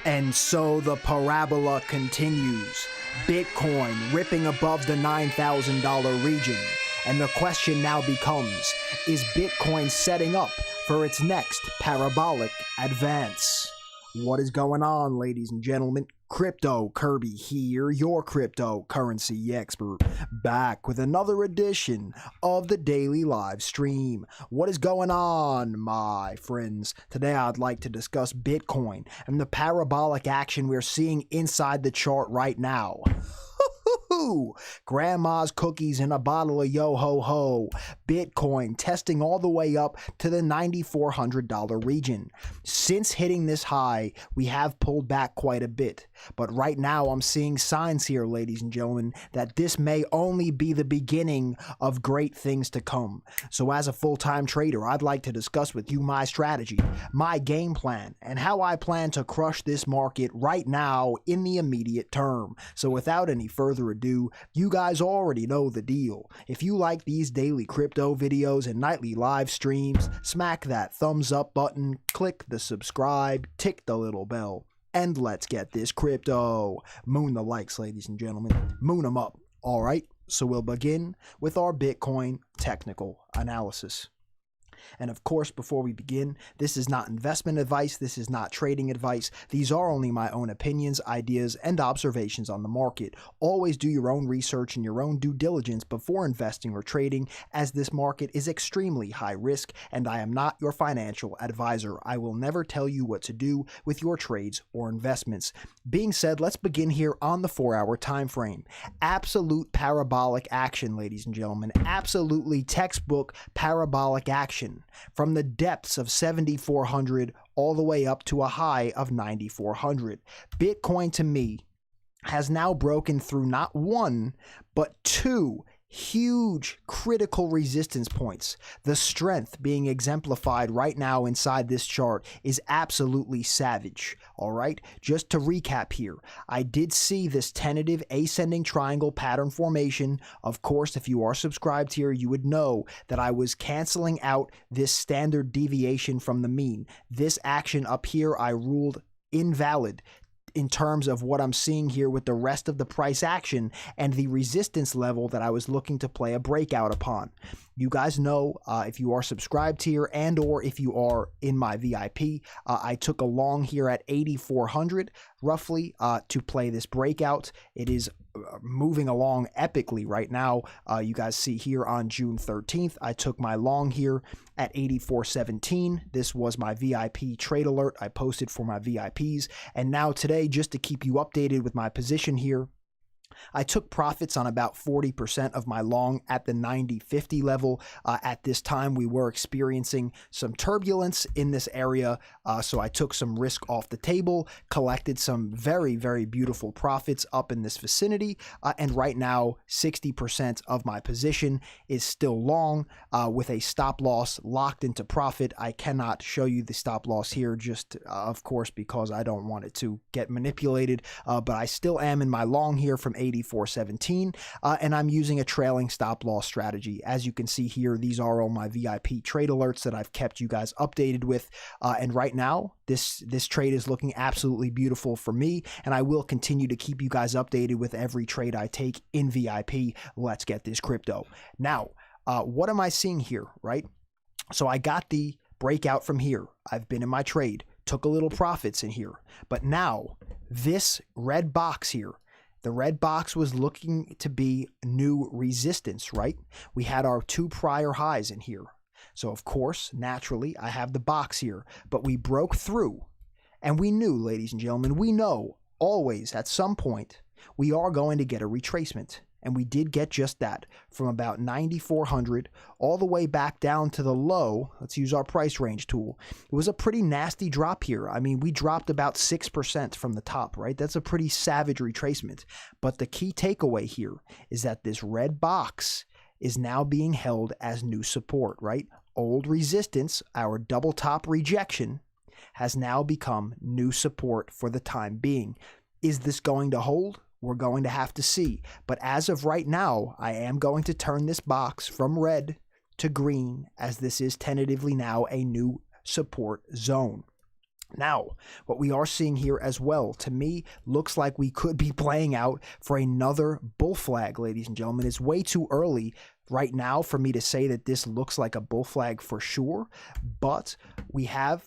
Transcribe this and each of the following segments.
And so the parabola continues. Bitcoin ripping above the $9,000 region. And the question now becomes, is Bitcoin setting up for its next parabolic advance? What is going on, ladies and gentlemen? Crypto Kirby here, your cryptocurrency expert, back with another edition of the daily live stream. What is going on, my friends? Today I'd like to discuss Bitcoin and the parabolic action we're seeing inside the chart right now. Grandma's cookies and a bottle of yo-ho-ho. Bitcoin testing all the way up to the $9,400 region. Since hitting this high, we have pulled back quite a bit. But right now, I'm seeing signs here, ladies and gentlemen, that this may only be the beginning of great things to come. So as a full-time trader, I'd like to discuss with you my strategy, my game plan, and how I plan to crush this market right now in the immediate term. So without any further ado, you guys already know the deal. If you like these daily crypto videos and nightly live streams, smack that thumbs up button, click the subscribe, tick the little bell, and let's get this crypto. Moon the likes, ladies and gentlemen. Moon them up. All right, so we'll begin with our Bitcoin technical analysis. And of course, before we begin, this is not investment advice, this is not trading advice. These are only my own opinions, ideas, and observations on the market. Always do your own research and your own due diligence before investing or trading, as this market is extremely high risk, and I am not your financial advisor. I will never tell you what to do with your trades or investments. Being said, let's begin here on the 4-hour time frame. Absolute parabolic action, ladies and gentlemen. Absolutely textbook parabolic action. From the depths of 7,400 all the way up to a high of 9,400. Bitcoin, to me, has now broken through not one, but two huge critical resistance points. The strength being exemplified right now inside this chart is absolutely savage. All right, just to recap here, I did see this tentative ascending triangle pattern formation. Of course, if you are subscribed here, you would know that I was canceling out this standard deviation from the mean. This action up here I ruled invalid in terms of what I'm seeing here with the rest of the price action and the resistance level that I was looking to play a breakout upon. You guys know, if you are subscribed here and or if you are in my VIP, I took a long here at 8,400 roughly to play this breakout. It is moving along epically right now. You guys see here on June 13th, I took my long here at 84.17. This was my VIP trade alert I posted for my VIPs. And now today, just to keep you updated with my position here, I took profits on about 40% of my long at the 90.50 level. At this time, we were experiencing some turbulence in this area, so I took some risk off the table, collected some very, very beautiful profits up in this vicinity, and right now, 60% of my position is still long with a stop loss locked into profit. I cannot show you the stop loss here, just of course, because I don't want it to get manipulated, but I still am in my long here from 84.17, and I'm using a trailing stop loss strategy. As you can see here, these are all my VIP trade alerts that I've kept you guys updated with, and right now this trade is looking absolutely beautiful for me, and I will continue to keep you guys updated with every trade I take in VIP. Let's get this crypto. Now, what am I seeing here, right? So I got the breakout from here. I've been in my trade, took a little profits in here, but now this red box here, the red box was looking to be new resistance, right? We had our two prior highs in here. So of course, naturally, I have the box here, but we broke through and we knew, ladies and gentlemen, we know always at some point we are going to get a retracement. And we did get just that, from about 9,400 all the way back down to the low. Let's use our price range tool. It was a pretty nasty drop here. I mean, we dropped about 6% from the top, right? That's a pretty savage retracement. But the key takeaway here is that this red box is now being held as new support, right? Old resistance, our double top rejection, has now become new support for the time being. Is this going to hold? We're going to have to see. But as of right now, I am going to turn this box from red to green, as this is tentatively now a new support zone. Now, what we are seeing here as well, to me, looks like we could be playing out for another bull flag, ladies and gentlemen. It's way too early right now for me to say that this looks like a bull flag for sure, but we have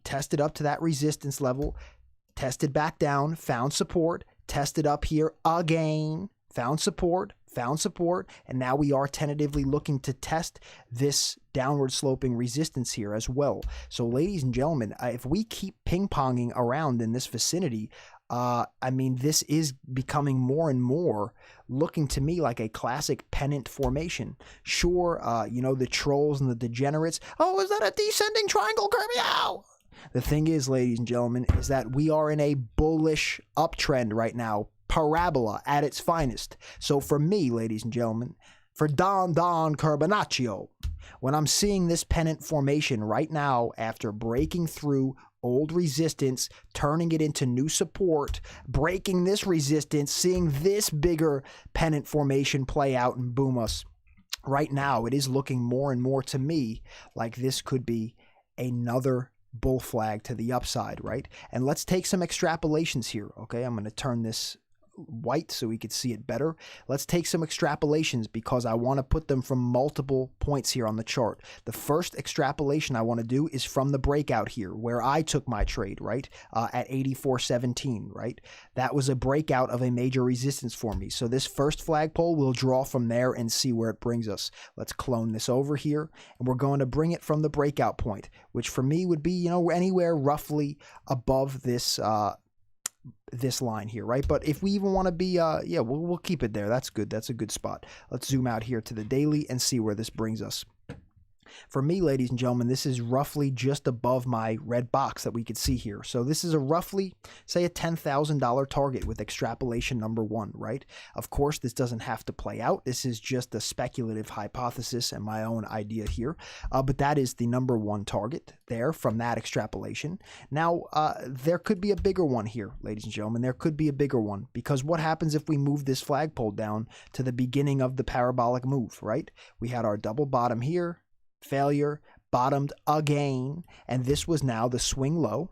tested up to that resistance level, tested back down, found support, tested up here again, found support, and now we are tentatively looking to test this downward sloping resistance here as well. So ladies and gentlemen, if we keep ping-ponging around in this vicinity, I mean, this is becoming more and more looking to me like a classic pennant formation. Sure, you know, the trolls and the degenerates, oh, is that a descending triangle, Kirby? Ow! The thing is, ladies and gentlemen, is that we are in a bullish uptrend right now, parabola at its finest. So for me, ladies and gentlemen, for Don Carbonaccio, when I'm seeing this pennant formation right now after breaking through old resistance, turning it into new support, breaking this resistance, seeing this bigger pennant formation play out and boom us, right now it is looking more and more to me like this could be another bull flag to the upside, right? And let's take some extrapolations here, okay? I'm going to turn this white so we could see it better. Let's take some extrapolations because I want to put them from multiple points here on the chart. The first extrapolation I want to do is from the breakout here where I took my trade, right? At 84.17, right? That was a breakout of a major resistance for me. So this first flagpole, we'll draw from there and see where it brings us. Let's clone this over here and we're going to bring it from the breakout point, which for me would be, you know, anywhere roughly above this this line here, right? But if we even want to be yeah, we'll keep it there. That's good. That's a good spot. Let's zoom out here to the daily and see where this brings us. For me, ladies and gentlemen, this is roughly just above my red box that we could see here. So this is a roughly, say, a $10,000 target with extrapolation number 1, right? Of course, this doesn't have to play out. This is just a speculative hypothesis and my own idea here. But that is the number 1 target there from that extrapolation. Now, there could be a bigger one here, ladies and gentlemen. There could be a bigger one because what happens if we move this flagpole down to the beginning of the parabolic move, right? We had our double bottom here, failure, bottomed again, and this was now the swing low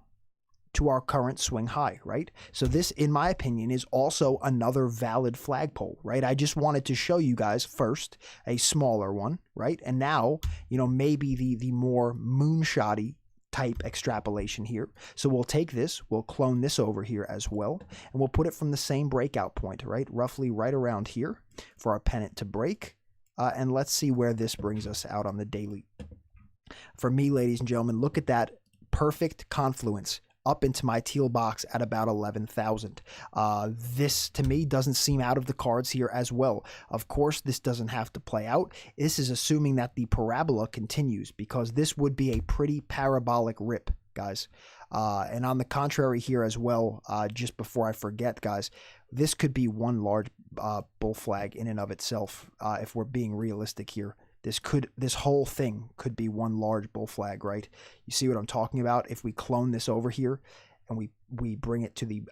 to our current swing high, right? So this, in my opinion, is also another valid flagpole, right? I just wanted to show you guys first a smaller one, right? And now, you know, maybe the more moonshotty type extrapolation here. So we'll take this, we'll clone this over here as well, and we'll put it from the same breakout point, right? Roughly right around here for our pennant to break. And let's see where this brings us out on the daily. For me, ladies and gentlemen, look at that perfect confluence up into my teal box at about 11,000. This, to me, doesn't seem out of the cards here as well. Of course, this doesn't have to play out. This is assuming that the parabola continues because this would be a pretty parabolic rip, guys. And on the contrary here as well, just before I forget, guys, this could be one large bull flag in and of itself. If we're being realistic here, this whole thing could be one large bull flag, right? You see what I'm talking about? If we clone this over here and we bring it to the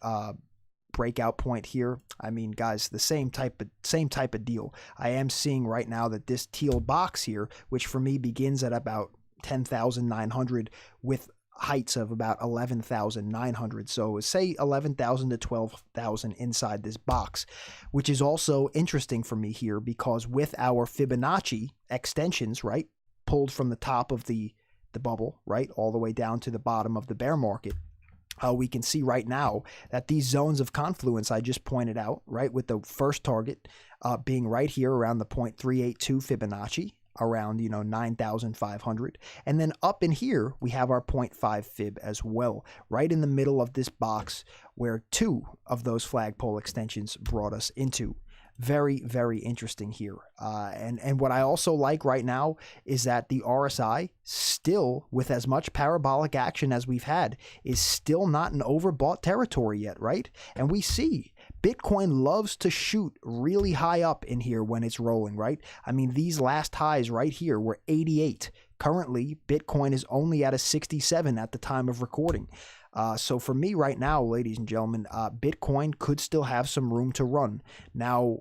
breakout point here, I mean, guys, the same type of deal. I am seeing right now that this teal box here, which for me begins at about 10,900 with heights of about 11,900. So say 11,000 to 12,000 inside this box, which is also interesting for me here because with our Fibonacci extensions, right, pulled from the top of the bubble, right, all the way down to the bottom of the bear market, we can see right now that these zones of confluence I just pointed out, right, with the first target being right here around the 0.382 Fibonacci, around, you know, 9,500. And then up in here, we have our 0.5 fib as well, right in the middle of this box where 2 of those flagpole extensions brought us into. Very, very interesting here. And what I also like right now is that the RSI still, with as much parabolic action as we've had, is still not in overbought territory yet, right? And we see Bitcoin loves to shoot really high up in here when it's rolling, right? I mean, these last highs right here were 88. Currently, Bitcoin is only at a 67 at the time of recording. So for me right now, ladies and gentlemen, Bitcoin could still have some room to run. Now,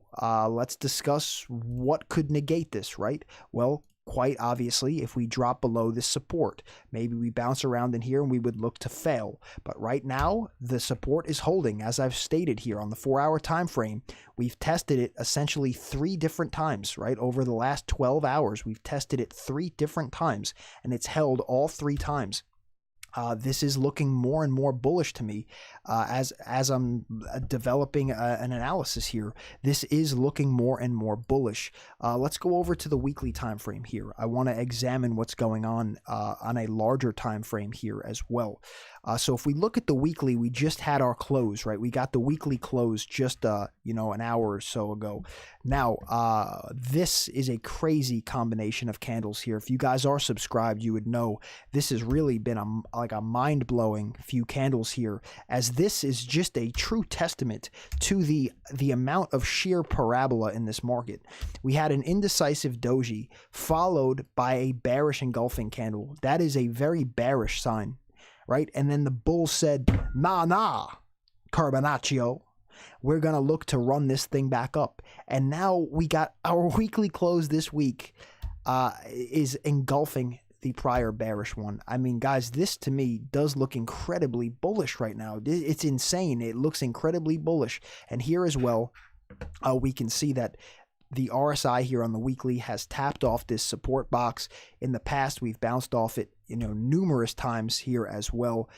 let's discuss what could negate this, right? Well, quite obviously, if we drop below this support, maybe we bounce around in here and we would look to fail. But right now, the support is holding. As I've stated here on the 4-hour time frame, we've tested it essentially 3 different times, right? Over the last 12 hours, we've tested it 3 different times, and it's held all 3 times. This is looking more and more bullish to me as I'm developing an analysis here. This is looking more and more bullish. Let's go over to the weekly time frame here. I want to examine what's going on a larger time frame here as well. So if we look at the weekly, we just had our close, right? We got the weekly close just an hour or so ago. Now, this is a crazy combination of candles here. If you guys are subscribed, you would know this has really been like a mind-blowing few candles here, as this is just a true testament to the amount of sheer parabola in this market. We had an indecisive doji followed by a bearish engulfing candle. That is a very bearish sign, right? And then the bull said, nah, Carbonaccio, we're going to look to run this thing back up. And now we got our weekly close this week is engulfing the prior bearish one. I mean, guys, this to me does look incredibly bullish right now. It's insane. It looks incredibly bullish. And here as well, we can see that the RSI here on the weekly has tapped off this support box. In the past, we've bounced off it, numerous times here as well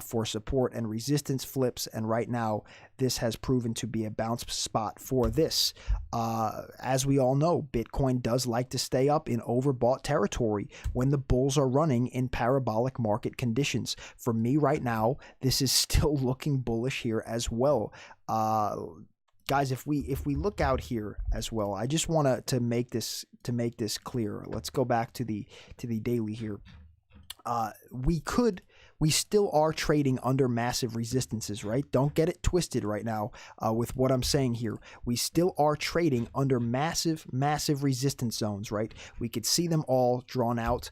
for support and resistance flips. And right now, this has proven to be a bounce spot for this. As we all know, Bitcoin does like to stay up in overbought territory when the bulls are running in parabolic market conditions. For me right now, this is still looking bullish here as well. Guys, if we look out here as well, I just want to make this clear. Let's go back to the daily here. We still are trading under massive resistances, right? Don't get it twisted right now with what I'm saying here. We still are trading under massive resistance zones, right? We could see them all drawn out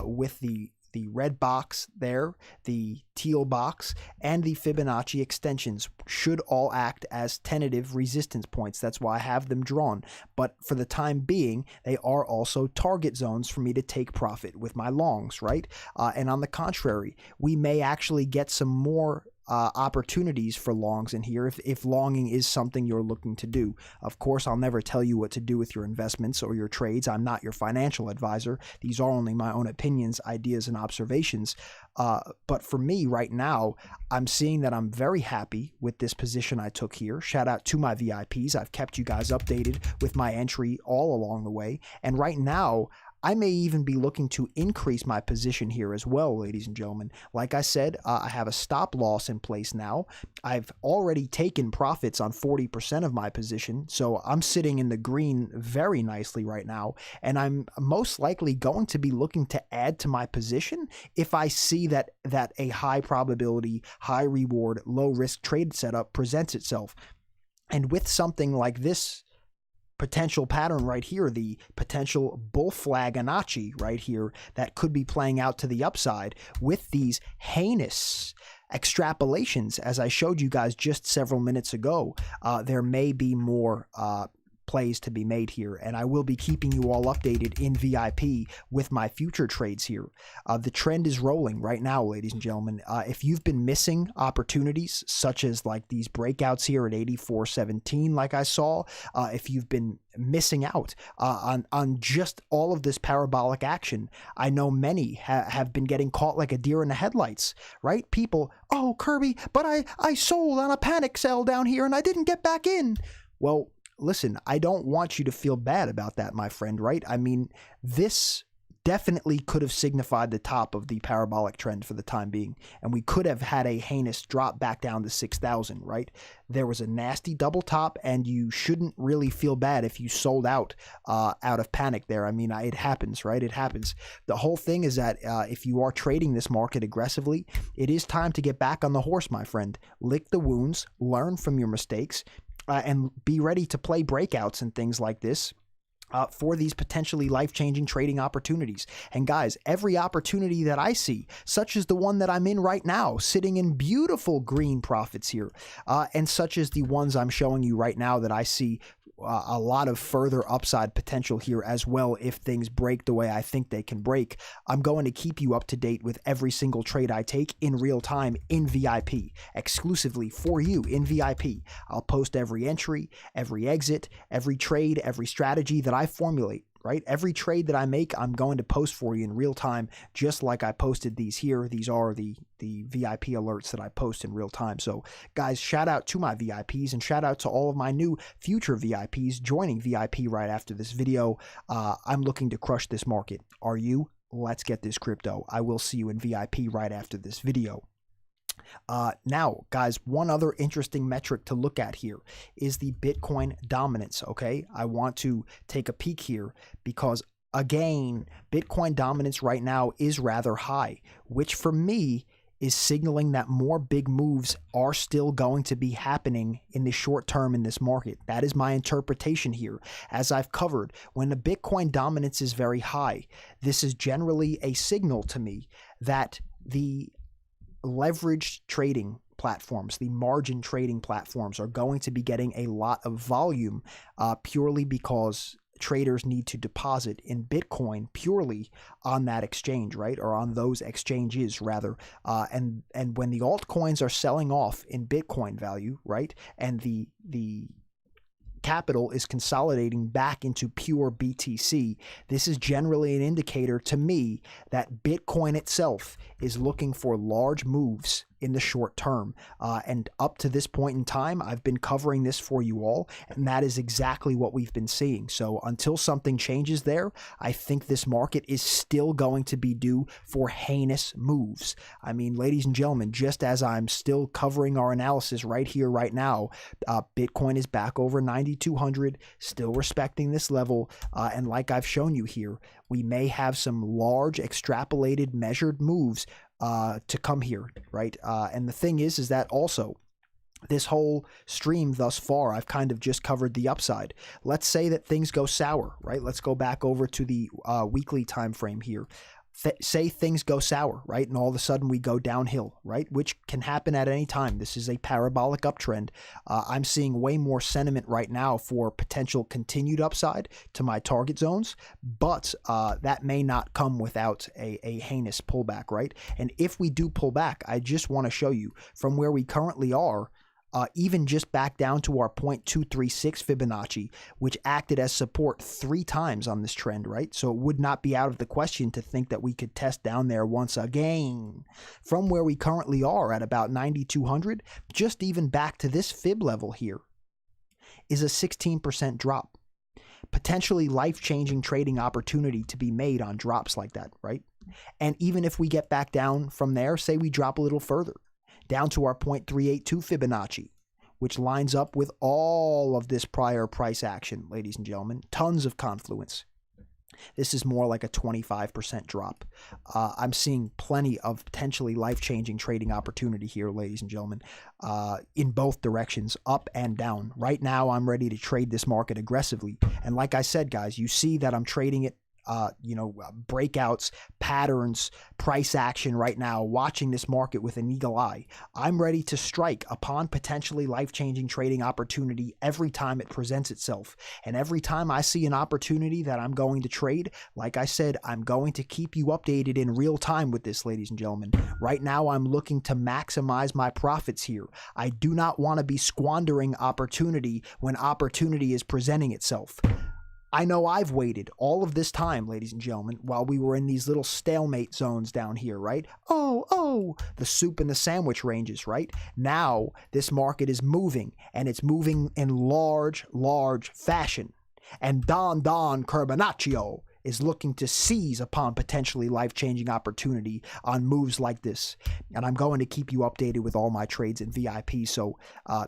with the red box there, the teal box, and the Fibonacci extensions should all act as tentative resistance points. That's why I have them drawn. But for the time being, they are also target zones for me to take profit with my longs, right? And on the contrary, we may actually get some more opportunities for longs in here if longing is something you're looking to do. Of course, I'll never tell you what to do with your investments or your trades. I'm not your financial advisor. These are only my own opinions, ideas, and observations. But for me right now, I'm seeing that I'm very happy with this position I took here. Shout out to my VIPs. I've kept you guys updated with my entry all along the way. And right now, I may even be looking to increase my position here as well, ladies and gentlemen. Like I said, I have a stop loss in place now. I've already taken profits on 40% of my position, so I'm sitting in the green very nicely right now, and I'm most likely going to be looking to add to my position if I see that a high probability, high reward, low risk trade setup presents itself. And with something like this potential pattern right here, the potential bull flag Anachi right here that could be playing out to the upside with these heinous extrapolations, as I showed you guys just several minutes ago, there may be more plays to be made here, and I will be keeping you all updated in VIP with my future trades here. The trend is rolling right now, ladies and gentlemen. If you've been missing opportunities such as like these breakouts here at 84.17 like I saw, if you've been missing out on just all of this parabolic action, I know many have been getting caught like a deer in the headlights, right? People, oh Kirby, but I sold on a panic sell down here and I didn't get back in. Well, listen, I don't want you to feel bad about that, my friend, right? I mean, this definitely could have signified the top of the parabolic trend for the time being, and we could have had a heinous drop back down to 6,000, right? There was a nasty double top, and you shouldn't really feel bad if you sold out of panic there. I mean, it happens, right? It happens. The whole thing is that if you are trading this market aggressively, it is time to get back on the horse, my friend. Lick the wounds, learn from your mistakes, and be ready to play breakouts and things like this for these potentially life-changing trading opportunities. And guys, every opportunity that I see, such as the one that I'm in right now, sitting in beautiful green profits here, and such as the ones I'm showing you right now that I see a lot of further upside potential here as well if things break the way I think they can break. I'm going to keep you up to date with every single trade I take in real time in VIP, exclusively for you in VIP. I'll post every entry, every exit, every trade, every strategy that I formulate. Right? Every trade that I make, I'm going to post for you in real time, just like I posted these here. These are the VIP alerts that I post in real time. So guys, shout out to my VIPs and shout out to all of my new future VIPs joining VIP right after this video. I'm looking to crush this market. Are you? Let's get this crypto. I will see you in VIP right after this video. Now, guys, one other interesting metric to look at here is the Bitcoin dominance, okay? I want to take a peek here because, again, Bitcoin dominance right now is rather high, which for me is signaling that more big moves are still going to be happening in the short term in this market. That is my interpretation here. As I've covered, when the Bitcoin dominance is very high, this is generally a signal to me that the leveraged trading platforms, the margin trading platforms, are going to be getting a lot of volume purely because traders need to deposit in Bitcoin purely on that exchange, right? Or on those exchanges rather. And when the altcoins are selling off in Bitcoin value, right? And the capital is consolidating back into pure BTC, this is generally an indicator to me that Bitcoin itself is looking for large moves in the short term. And up to this point in time, I've been covering this for you all, and that is exactly what we've been seeing. So until something changes there, I think this market is still going to be due for heinous moves. I mean, ladies and gentlemen, just as I'm still covering our analysis right here, right now, Bitcoin is back over 9,200, still respecting this level. And like I've shown you here, we may have some large extrapolated measured moves to come here, right? And the thing is that also this whole stream thus far, I've kind of just covered the upside. Let's say that things go sour, right? Let's go back over to the weekly time frame here. Say things go sour, right? And all of a sudden we go downhill, right? Which can happen at any time. This is a parabolic uptrend. I'm seeing way more sentiment right now for potential continued upside to my target zones, but that may not come without a heinous pullback, right? And if we do pull back, I just want to show you from where we currently are, even just back down to our 0.236 Fibonacci, which acted as support 3 times on this trend, right? So it would not be out of the question to think that we could test down there once again. From where we currently are at about 9,200, just even back to this fib level here is a 16% drop. Potentially life-changing trading opportunity to be made on drops like that, right? And even if we get back down from there, say we drop a little further, down to our 0.382 Fibonacci, which lines up with all of this prior price action, ladies and gentlemen. Tons of confluence. This is more like a 25% drop. I'm seeing plenty of potentially life-changing trading opportunity here, ladies and gentlemen, in both directions, up and down. Right now, I'm ready to trade this market aggressively. And like I said, guys, you see that I'm trading it breakouts, patterns, price action right now, watching this market with an eagle eye. I'm ready to strike upon potentially life-changing trading opportunity every time it presents itself. And every time I see an opportunity that I'm going to trade, like I said, I'm going to keep you updated in real time with this, ladies and gentlemen. Right now, I'm looking to maximize my profits here. I do not want to be squandering opportunity when opportunity is presenting itself. I know I've waited all of this time, ladies and gentlemen, while we were in these little stalemate zones down here, right? Oh, the soup and the sandwich ranges, right? Now this market is moving, and it's moving in large fashion. And Don Carbanaccio is looking to seize upon potentially life-changing opportunity on moves like this. And I'm going to keep you updated with all my trades in VIP. So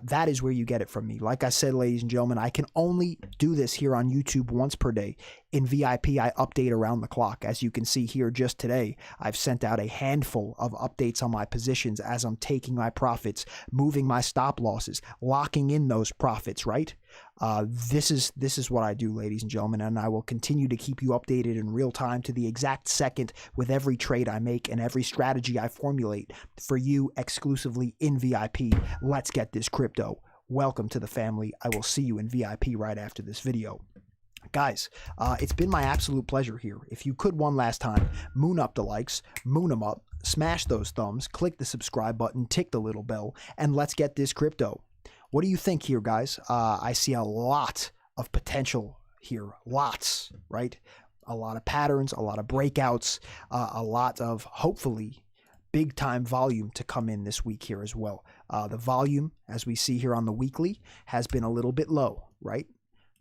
that is where you get it from me. Like I said, ladies and gentlemen, I can only do this here on YouTube once per day. In VIP, I update around the clock. As you can see here just today, I've sent out a handful of updates on my positions as I'm taking my profits, moving my stop losses, locking in those profits, right? This is what I do, ladies and gentlemen, and I will continue to keep you updated in real time to the exact second with every trade I make and every strategy I formulate for you exclusively in VIP. Let's get this crypto. welcome to the family. I will see you in VIP right after this video. Guys, it's been my absolute pleasure here. If you could one last time, moon up the likes, moon them up, smash those thumbs, click the subscribe button, tick the little bell, and let's get this crypto. What do you think here, guys? I see a lot of potential here. Lots, right? A lot of patterns, a lot of breakouts, a lot of, hopefully, big time volume to come in this week here as well. The volume, as we see here on the weekly, has been a little bit low, right?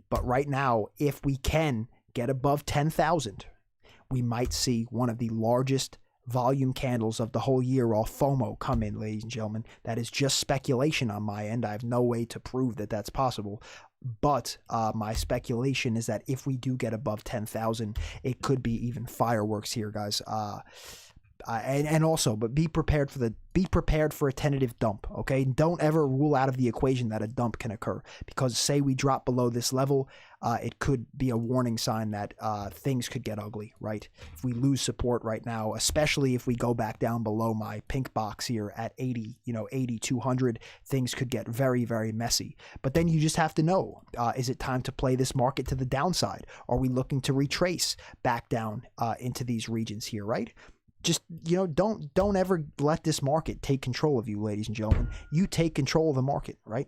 But right now, if we can get above 10,000, we might see one of the largest volume candles of the whole year, all FOMO, come in, ladies and gentlemen. That is just speculation on my end. I have no way to prove that that's possible. But my speculation is that if we do get above 10,000, it could be even fireworks here, guys. And also, but be prepared for a tentative dump, okay? Don't ever rule out of the equation that a dump can occur, because say we drop below this level, it could be a warning sign that things could get ugly, right? If we lose support right now, especially if we go back down below my pink box here at 80, 200, things could get very, very messy. But then you just have to know, is it time to play this market to the downside? Are we looking to retrace back down into these regions here, right? Just, don't ever let this market take control of you, ladies and gentlemen. You take control of the market, right?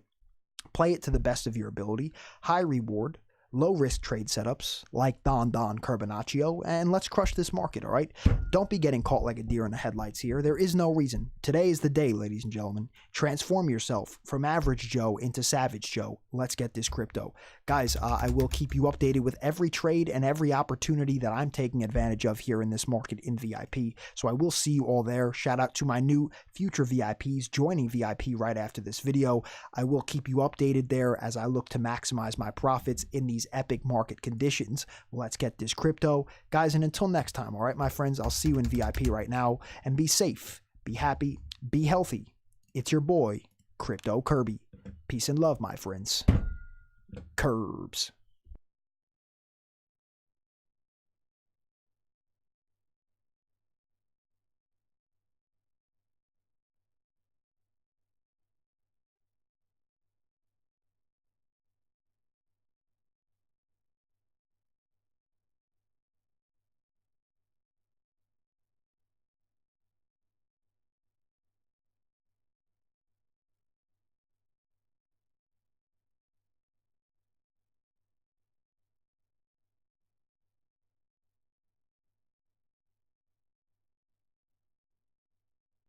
Play it to the best of your ability. High reward, low risk trade setups like Don Carbonaccio, and let's crush this market, all right? Don't be getting caught like a deer in the headlights here. There is no reason. Today is the day, ladies and gentlemen. Transform yourself from average Joe into savage Joe. Let's get this crypto. Guys, I will keep you updated with every trade and every opportunity that I'm taking advantage of here in this market in VIP. So I will see you all there. Shout out to my new future VIPs joining VIP right after this video. I will keep you updated there as I look to maximize my profits in these epic market conditions. Let's get this crypto. Guys, and until next time, all right, my friends, I'll see you in VIP right now, and be safe, be happy, be healthy. It's your boy, Crypto Kirby. Peace and love, my friends. Curbs.